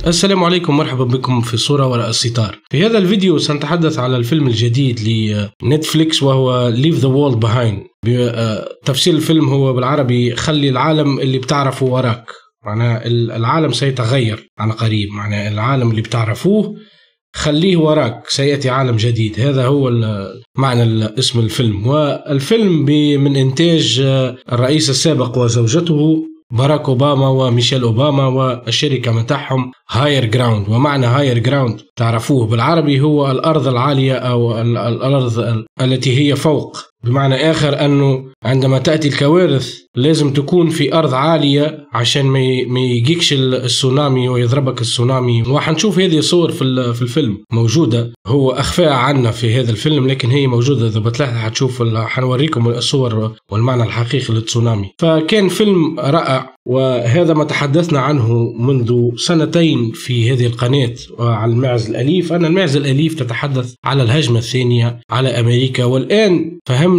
السلام عليكم، مرحبا بكم في صورة وراء الستار. في هذا الفيديو سنتحدث على الفيلم الجديد لنتفليكس وهو Leave the World Behind. تفسير الفيلم هو بالعربي خلي العالم اللي بتعرفه وراك. معناه العالم سيتغير عن قريب، معناه العالم اللي بتعرفوه خليه وراك، سيأتي عالم جديد. هذا هو معنى اسم الفيلم. والفيلم من إنتاج الرئيس السابق وزوجته باراك أوباما وميشيل أوباما، والشركة متاعهم هاير جراوند. ومعنى هاير جراوند تعرفوه بالعربي هو الأرض العالية أو الأرض التي هي فوق. بمعنى آخر أنه عندما تأتي الكوارث لازم تكون في أرض عالية عشان ما يجيكش السونامي ويضربك السونامي. وحنشوف هذه الصور في الفيلم موجودة، هو أخفاء عنا في هذا الفيلم لكن هي موجودة. إذا بتلاحظ حتشوف، حنوريكم الصور والمعنى الحقيقي للتسونامي. فكان فيلم رائع، وهذا ما تحدثنا عنه منذ سنتين في هذه القناة وعلى الماعز الأليف. أن الماعز الأليف تتحدث على الهجمة الثانية على أمريكا، والآن فهمنا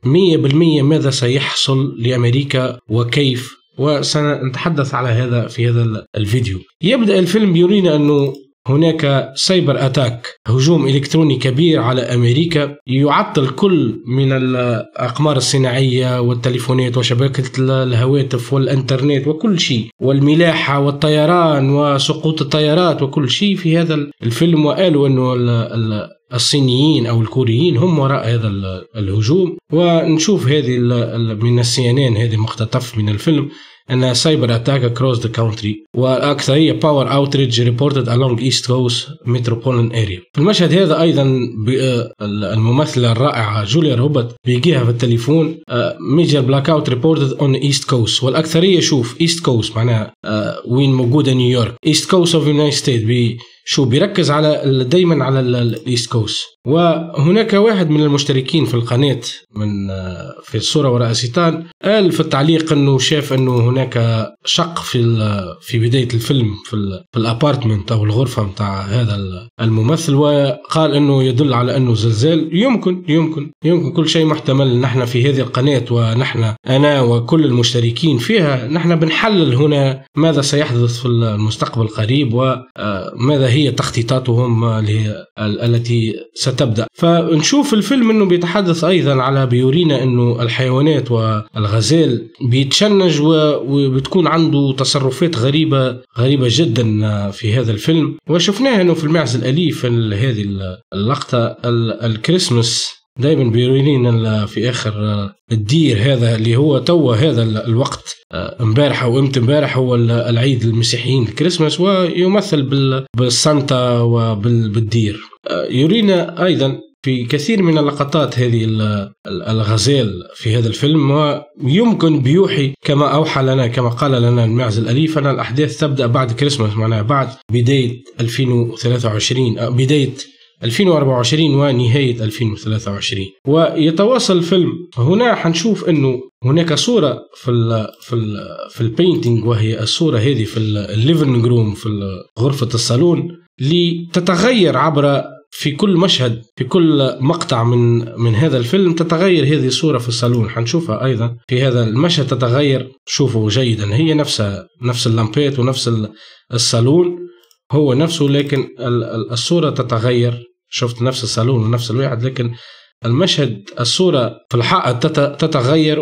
100% ماذا سيحصل لأمريكا وكيف، وسنتحدث على هذا في هذا الفيديو. يبدأ الفيلم يرينا أنه هناك سايبر أتاك، هجوم إلكتروني كبير على أمريكا يعطل كل من الأقمار الصناعية والتليفونات وشبكة الهواتف والإنترنت وكل شيء، والملاحة والطيران وسقوط الطيارات وكل شيء في هذا الفيلم. وقالوا أنه الصينيين أو الكوريين هم وراء هذا الهجوم. ونشوف هذه من CNN، هذه مقتطف من الفيلم، أن سايبر أتاك across the country، والأكثرية power outage reported along East Coast metropolitan area. في المشهد هذا أيضا الممثلة الرائعة جوليا روبرت بيجيها في التليفون major blackout reported on East Coast، والأكثرية شوف East Coast معناها وين موجودة نيويورك، East Coast of United States. شو بيركز على دايما على الإيست كوست. وهناك واحد من المشتركين في القناة في الصورة وراء الستار قال في التعليق أنه شاف أنه هناك شق في بداية الفيلم في الأبارتمنت أو الغرفة متاع هذا الممثل، وقال أنه يدل على أنه زلزال. يمكن كل شيء محتمل. نحن في هذه القناة ونحن أنا وكل المشتركين فيها نحن بنحلل هنا ماذا سيحدث في المستقبل القريب وماذا هي تخطيطاتهم التي ستبدأ. فنشوف الفيلم أنه بيتحدث أيضا على بيورينا أنه الحيوانات والغزال بيتشنج وبتكون عنده تصرفات غريبة جدا في هذا الفيلم. وشفناها أنه في الماعز الأليف هذه اللقطة الكريسماس دايما بيورينا في آخر الدير هذا اللي هو توا هذا الوقت امبارح أو امبارح هو العيد المسيحيين الكريسماس، ويمثل بالسانتا وبالدير. يرينا أيضا في كثير من اللقطات هذه الغزال في هذا الفيلم، ويمكن بيوحي كما أوحى لنا كما قال لنا الماعز الأليف أن الأحداث تبدأ بعد كريسماس، معناها بعد بداية 2023 بداية 2024 ونهاية 2023. ويتواصل الفيلم. هنا حنشوف أنه هناك صورة في البينتينج، وهي الصورة هذه في الليفينج روم في غرفة الصالون، لتتغير عبر في كل مشهد في كل مقطع من هذا الفيلم تتغير هذه الصورة في الصالون. حنشوفها أيضا في هذا المشهد تتغير. شوفوا جيدا، هي نفس اللامبات ونفس الصالون هو نفسه، لكن الصورة تتغير. شفت نفس الصالون ونفس الواحد، لكن المشهد الصورة في الحائط تتغير.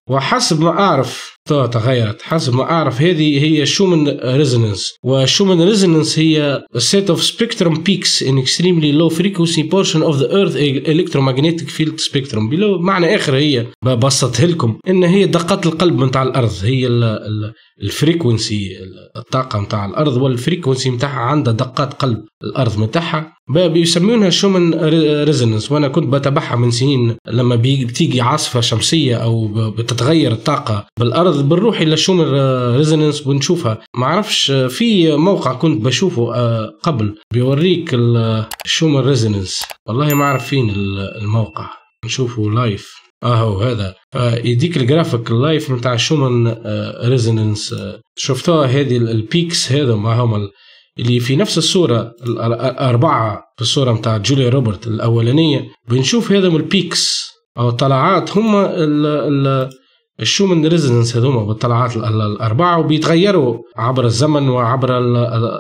وحسب ما أعرف تغيرت، حسب ما أعرف هذه هي شومان ريزونانس. وشومان ريزونانس هي a set of spectrum peaks in extremely low frequency portion of the earth electromagnetic field spectrum. معنى آخر هي ببسطها لكم إن هي دقات القلب متاع الأرض، هي الفريكونسي الطاقة متاع الأرض والفريكونسي متاعها عندها دقات قلب الأرض متاعها، بيسمونها شومان ريزونانس. وأنا كنت بتابعها من سنين لما بتيجي عاصفة شمسية أو بتتغير الطاقة بالأرض بنروح إلى شومان ريزونانس بنشوفها. معرفش في موقع كنت بشوفه قبل بيوريك الشومان ريزونانس، والله ما أعرف فين الموقع، نشوفه لايف. هو هذا يديك الجرافيك اللايف متاع شومان ريزونانس. شفتوها هذه البيكس هذا ما هم اللي في نفس الصورة الأربعة في الصورة متاع جوليا روبرت الأولانية. بنشوف هذا من البيكس أو الطلعات هم الشومن ريزيدنس هذوما بالطلعات الأربعة، وبيتغيروا عبر الزمن وعبر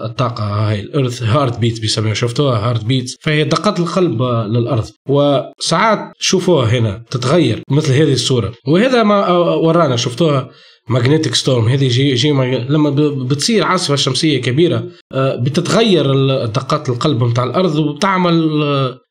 الطاقة. هاي الأرث هارت بيت بيسميها، شفتوها هارت بيت، فهي دقات القلب للأرض، وساعات شوفوها هنا تتغير مثل هذه الصورة. وهذا ما ورانا، شفتوها ماغنيتيك ستورم، هذه جي لما بتصير عاصفة شمسية كبيرة بتتغير دقات القلب متاع الأرض وبتعمل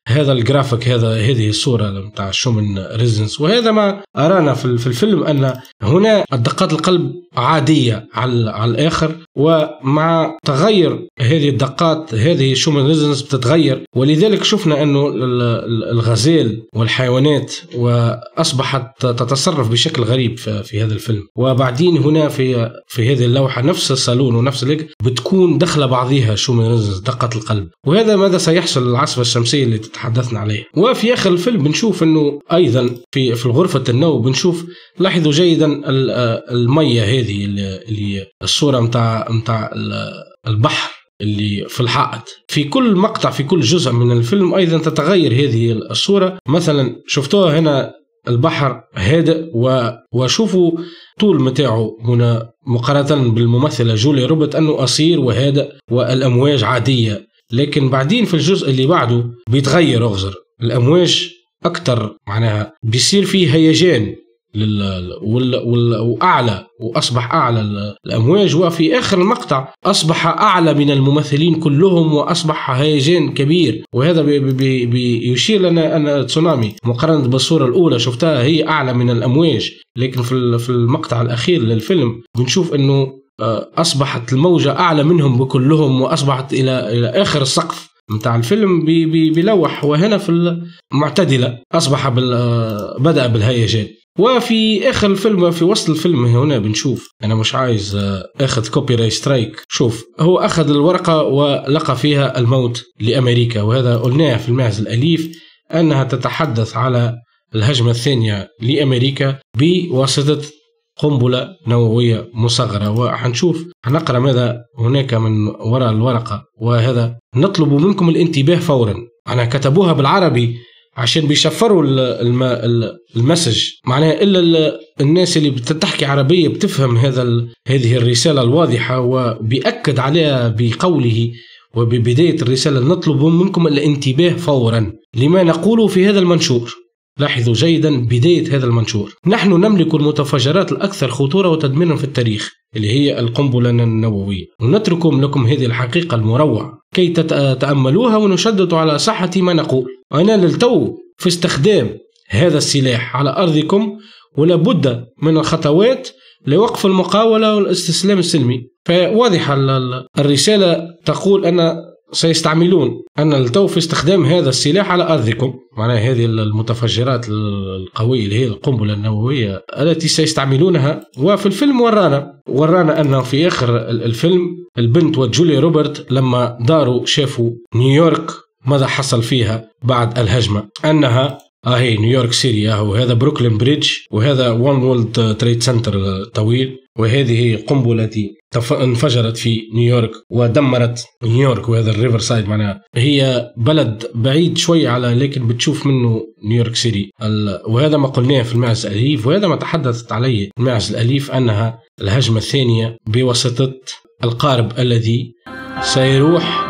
هذا الجرافيك، هذه الصورة متاع الشومن ريزنس. وهذا ما أرانا في الفيلم، أن هنا دقات القلب عادية على الآخر، ومع تغير هذه الدقات هذه الشومن ريزنس بتتغير. ولذلك شفنا أنه الغزال والحيوانات وأصبحت تتصرف بشكل غريب في هذا الفيلم. وبعدين هنا في هذه اللوحة نفس الصالون ونفس بتكون دخل بعضها شومن ريزنس دقات القلب. وهذا ماذا سيحصل العاصفة الشمسية اللي تحدثنا عليه. وفي آخر الفيلم بنشوف أنه أيضا في غرفة النوم بنشوف، لاحظوا جيدا المية هذه اللي الصورة متاع البحر اللي في الحائط. في كل مقطع في كل جزء من الفيلم أيضا تتغير هذه الصورة. مثلا شفتوها هنا البحر هادئ، وشوفوا طول متاعه هنا مقارنة بالممثلة جولي روبرت أنه قصير وهادئ والأمواج عادية. لكن بعدين في الجزء اللي بعده بيتغير أغزر الأمواج أكتر، معناها بيصير فيه هيجان وأعلى، وأصبح أعلى الأمواج. وفي آخر المقطع أصبح أعلى من الممثلين كلهم، وأصبح هيجان كبير. وهذا بيشير لنا أن تسونامي مقارنة بالصورة الأولى شفتها هي أعلى من الأمواج، لكن في المقطع الأخير للفيلم بنشوف أنه أصبحت الموجة أعلى منهم بكلهم، وأصبحت إلى آخر السقف متاع الفيلم بيلوح. وهنا في المعتدلة أصبح بدأ بالهيجان. وفي آخر الفيلم، في وسط الفيلم هنا بنشوف، أنا مش عايز أخذ كوبي راي سترايك، شوف هو أخذ الورقة ولقى فيها الموت لأمريكا. وهذا قلناه في المعز الأليف أنها تتحدث على الهجمة الثانية لأمريكا بواسطة قنبلة نووية مصغرة. وحنشوف هنقرأ ماذا هناك من وراء الورقة. وهذا نطلب منكم الانتباه فورا. أنا كتبوها بالعربي عشان بيشفروا المسج، معناها إلا الناس اللي بتحكي عربية بتفهم هذه الرسالة الواضحة. وبيأكد عليها بقوله وببداية الرسالة: نطلب منكم الانتباه فورا لما نقوله في هذا المنشور. لاحظوا جيدا بداية هذا المنشور: نحن نملك المتفجرات الأكثر خطورة وتدميرا في التاريخ، اللي هي القنبلة النووية، ونتركم لكم هذه الحقيقة المروعة كي تتأملوها ونشدد على صحة ما نقول. أنا للتو في استخدام هذا السلاح على أرضكم، ولا بد من الخطوات لوقف المقاولة والاستسلام السلمي. فواضحة الرسالة تقول أن سيستعملون أن للتو في استخدام هذا السلاح على أرضكم، معناها هذه المتفجرات القوية اللي هي القنبلة النووية التي سيستعملونها. وفي الفيلم ورانا أنه في آخر الفيلم البنت وجولي روبرت لما داروا شافوا نيويورك ماذا حصل فيها بعد الهجمة، أنها هي نيويورك سيتي، وهذا بروكلين بريدج، وهذا وان وورلد تريد سنتر طويل، وهذه قنبلة انفجرت في نيويورك ودمرت نيويورك. وهذا الريفر سايد معناها هي بلد بعيد شوي على، لكن بتشوف منه نيويورك سيتي. وهذا ما قلناه في المعز الأليف، وهذا ما تحدثت عليه المعز الأليف، أنها الهجمة الثانية بواسطة القارب الذي سيروح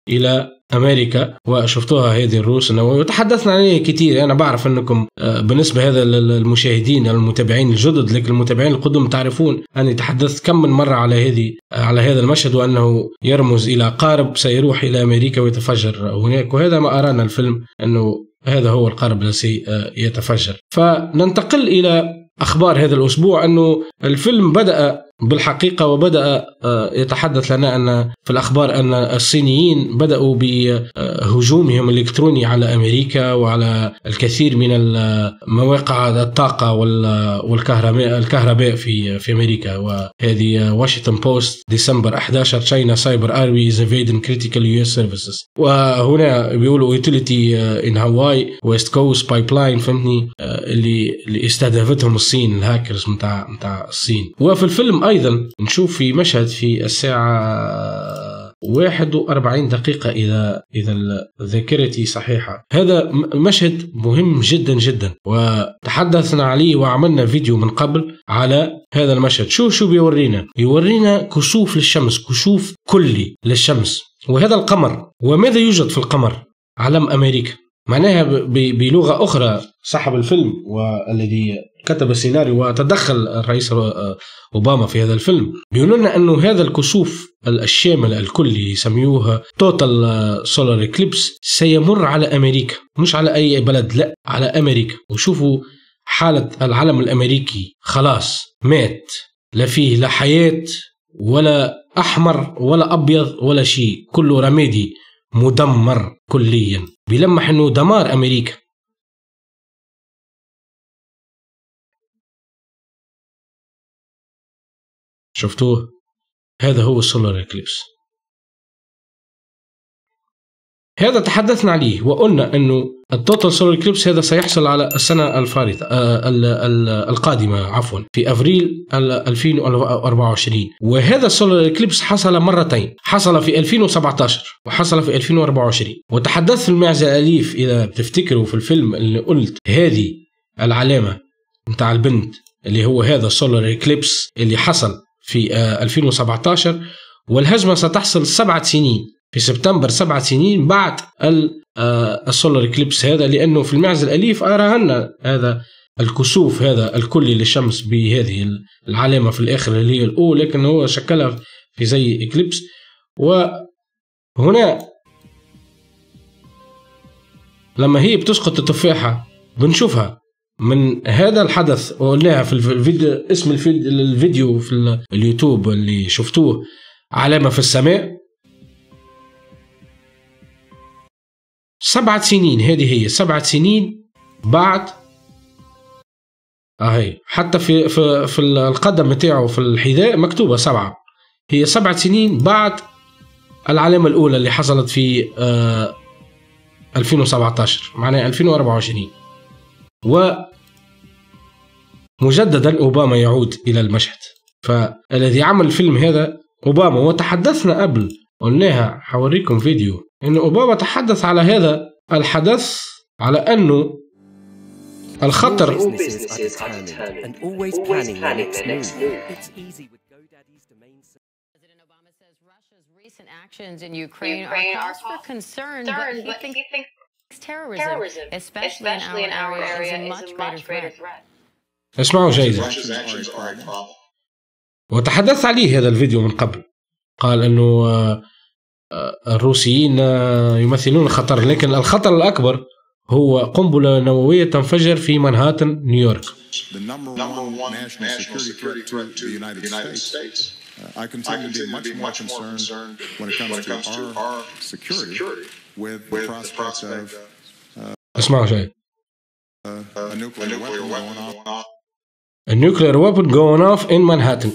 إلى أمريكا. وشفتوها هذه الروس النووية وتحدثنا عليه كتير. أنا بعرف أنكم بالنسبة هذا المشاهدين المتابعين الجدد، لكن المتابعين القدم تعرفون أني تحدثت كم من مرة على هذا المشهد، وأنه يرمز إلى قارب سيروح إلى أمريكا ويتفجر هناك. وهذا ما أرانا الفيلم، أنه هذا هو القارب الذي يتفجر. فننتقل إلى أخبار هذا الأسبوع. أنه الفيلم بدأ بالحقيقة وبدأ يتحدث لنا أن في الأخبار أن الصينيين بدأوا بهجومهم الإلكتروني على أمريكا وعلى الكثير من مواقع الطاقة والكهرباء في أمريكا. وهذه واشنطن بوست ديسمبر 11: China cyber army is invading critical US services. وهنا بيقولوا utility in Hawaii West Coast pipeline، فهمني، اللي استهدفتهم الصين، الهاكرز متاع الصين. وفي الفيلم أيضا نشوف في مشهد في الساعة 41 دقيقة إذا ذاكرتي صحيحة. هذا مشهد مهم جدا جدا، وتحدثنا عليه وعملنا فيديو من قبل على هذا المشهد. شو بيورينا كسوف للشمس، كسوف كلي للشمس، وهذا القمر. وماذا يوجد في القمر؟ علم أمريكا. معناها بلغة أخرى صاحب الفيلم والذي كتب السيناريو وتدخل الرئيس أوباما في هذا الفيلم بيقولوا لنا أنه هذا الكسوف الشامل الكلي يسميوه توتال سولار إكليبس سيمر على أمريكا، مش على أي بلد، لا على أمريكا. وشوفوا حالة العلم الأمريكي، خلاص مات، لا فيه لا حياة ولا أحمر ولا أبيض ولا شيء، كله رمادي مدمر كليا، بيلمح أنه دمار أمريكا. شفتوه؟ هذا هو السولار إكليبس. هذا تحدثنا عليه وقلنا أنه التوتال سولار إكليبس هذا سيحصل على السنة الفارطة القادمة، عفوا في أفريل 2024. وهذا السولار إكليبس حصل مرتين، حصل في 2017 وحصل في 2024. وتحدثت في المعزة الأليف إذا بتفتكروا في الفيلم اللي قلت هذه العلامة متاع البنت اللي هو هذا السولار إكليبس اللي حصل في 2017، والهجمة ستحصل 7 سنين في سبتمبر، 7 سنين بعد السولار إكليبس هذا، لأنه في المعزة الأليف أراهن هذا الكسوف هذا الكلي للشمس بهذه العلامة في الآخر اللي هي الأو، لكن هو شكلها في زي إكليبس. وهنا لما هي بتسقط التفاحة بنشوفها من هذا الحدث، وقلناها في الفيديو، اسم الفيديو في اليوتيوب اللي شفتوه، علامة في السماء. 7 سنين، هذه هي 7 سنين بعد. هي حتى في القدم بتاعه في الحذاء مكتوبة 7، هي 7 سنين بعد العلامة الأولى اللي حصلت في 2017، معناها 2024. ومجددا أوباما يعود إلى المشهد. فالذي عمل الفيلم هذا أوباما، وتحدثنا قبل، قلناها حوريكم فيديو إن أوباما تحدث على هذا الحدث على أنه الخطر. اسمعوا جيدا. وتحدث عليه هذا الفيديو من قبل، قال أنه الروسيين يمثلون خطر، لكن الخطر الأكبر هو قنبلة نووية تنفجر في مانهاتن، نيويورك. I continue to be much more concerned when it comes to our security with the prospect of اسمعوا شيء. a nuclear weapon going off in Manhattan.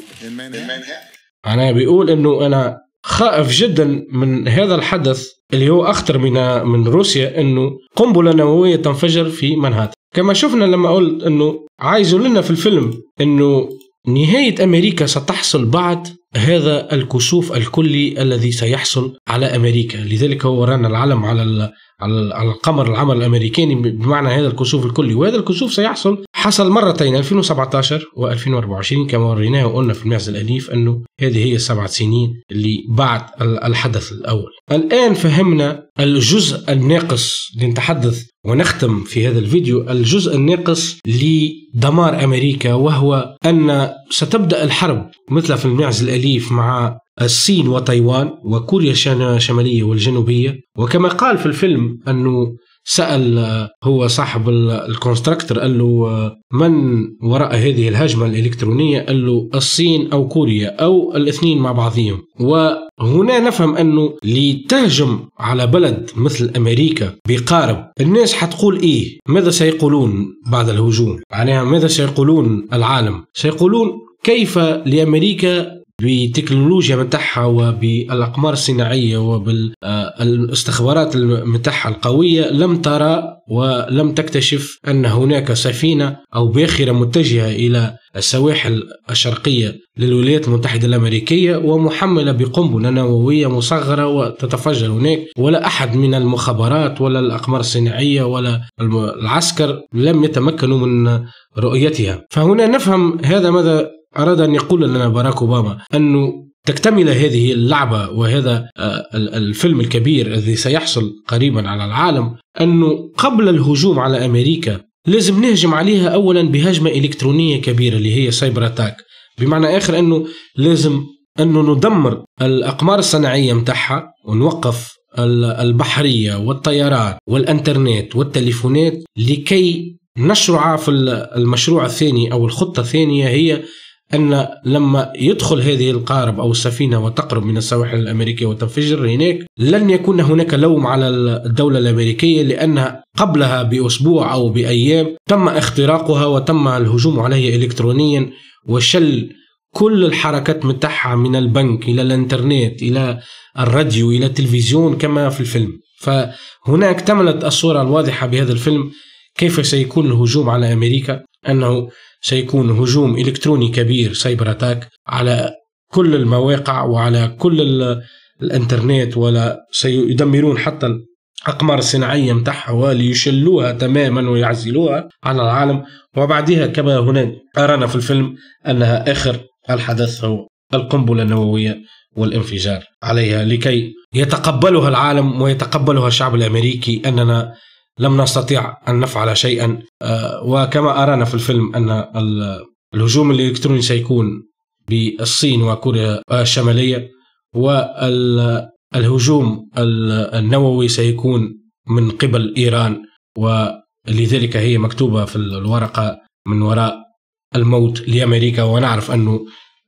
أنا بيقول إنه أنا خائف جدا من هذا الحدث اللي هو أخطر من روسيا، إنه قنبلة نووية تنفجر في مانهاتن. كما شفنا لما قلت إنه عايزوا لنا في الفيلم إنه نهاية أمريكا ستحصل بعد هذا الكسوف الكلي الذي سيحصل على أمريكا. لذلك هو ورانا العلم على القمر، العمل الأمريكي بمعنى هذا الكسوف الكلي. وهذا الكسوف حصل مرتين، 2017 و2024 كما وريناه وقلنا في المعزة الأليف أنه هذه هي 7 سنين اللي بعد الحدث الأول. الآن فهمنا الجزء الناقص لنتحدث ونختم في هذا الفيديو، الجزء الناقص لدمار أمريكا، وهو أن ستبدأ الحرب مثل في المعزة الأليف مع الصين وتايوان وكوريا الشمالية والجنوبية. وكما قال في الفيلم أنه سأل هو صاحب الكونستراكتور، قال له من وراء هذه الهجمة الإلكترونية؟ قال له الصين أو كوريا أو الاثنين مع بعضهم. وهنا نفهم أنه لتهجم على بلد مثل أمريكا بقارب، الناس حتقول إيه؟ ماذا سيقولون بعد الهجوم؟ معناها ماذا سيقولون العالم؟ سيقولون كيف لأمريكا بتكنولوجيا متاعها وبالأقمار الصناعية وبالاستخبارات متاعها القوية لم ترى ولم تكتشف أن هناك سفينة أو باخرة متجهة إلى السواحل الشرقية للولايات المتحدة الأمريكية ومحملة بقنبلة نووية مصغرة وتتفجر هناك، ولا أحد من المخابرات ولا الأقمار الصناعية ولا العسكر لم يتمكنوا من رؤيتها. فهنا نفهم هذا ماذا أراد أن يقول لنا باراك أوباما، أنه تكتمل هذه اللعبة وهذا الفيلم الكبير الذي سيحصل قريبا على العالم، أنه قبل الهجوم على أمريكا لازم نهجم عليها أولا بهجمة إلكترونية كبيرة اللي هي سايبر أتاك، بمعنى آخر أنه لازم أنه ندمر الأقمار الصناعية متاعها ونوقف البحرية والطيران والإنترنت والتليفونات، لكي نشرع في المشروع الثاني أو الخطة الثانية، هي أن لما يدخل هذه القارب أو السفينة وتقرب من السواحل الأمريكية وتنفجر هناك، لن يكون هناك لوم على الدولة الأمريكية، لأنها قبلها بأسبوع أو بأيام تم اختراقها وتم الهجوم عليها إلكترونيا وشل كل الحركات متاعها من البنك إلى الانترنت إلى الراديو إلى التلفزيون كما في الفيلم. فهنا اكتملت الصورة الواضحة بهذا الفيلم كيف سيكون الهجوم على أمريكا، أنه سيكون هجوم إلكتروني كبير سايبر أتاك على كل المواقع وعلى كل الانترنت، ولا سيدمرون حتى الأقمار الصناعية متاعها وليشلوها تماما ويعزلوها عن العالم. وبعدها كما هنا أرانا في الفيلم أنها آخر الحدث هو القنبلة النووية والانفجار عليها، لكي يتقبلها العالم ويتقبلها الشعب الأمريكي أننا لم نستطيع أن نفعل شيئا. وكما أرانا في الفيلم أن الهجوم الإلكتروني سيكون بالصين وكوريا الشمالية، والهجوم النووي سيكون من قبل إيران، ولذلك هي مكتوبة في الورقة من وراء الموت لأمريكا. ونعرف أن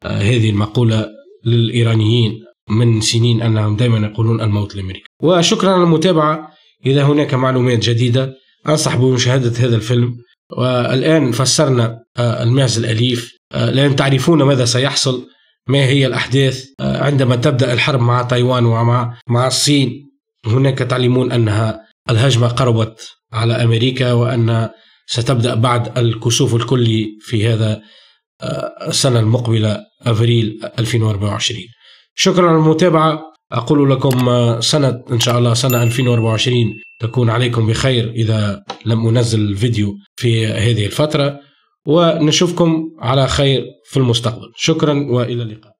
هذه المقولة للإيرانيين من سنين أنهم دائما يقولون الموت لأمريكا. وشكرا على المتابعة. إذا هناك معلومات جديدة أنصح بمشاهدة هذا الفيلم. والآن فسرنا الماعز الأليف، لأن تعرفون ماذا سيحصل، ما هي الأحداث عندما تبدأ الحرب مع تايوان ومع الصين. هناك تعلمون أنها الهجمة قربت على أمريكا، وأن ستبدأ بعد الكسوف الكلي في هذا السنة المقبلة أفريل 2024. شكرا على المتابعة. أقول لكم سنة إن شاء الله سنة 2024 تكون عليكم بخير إذا لم أنزل فيديو في هذه الفترة، ونشوفكم على خير في المستقبل. شكرا وإلى اللقاء.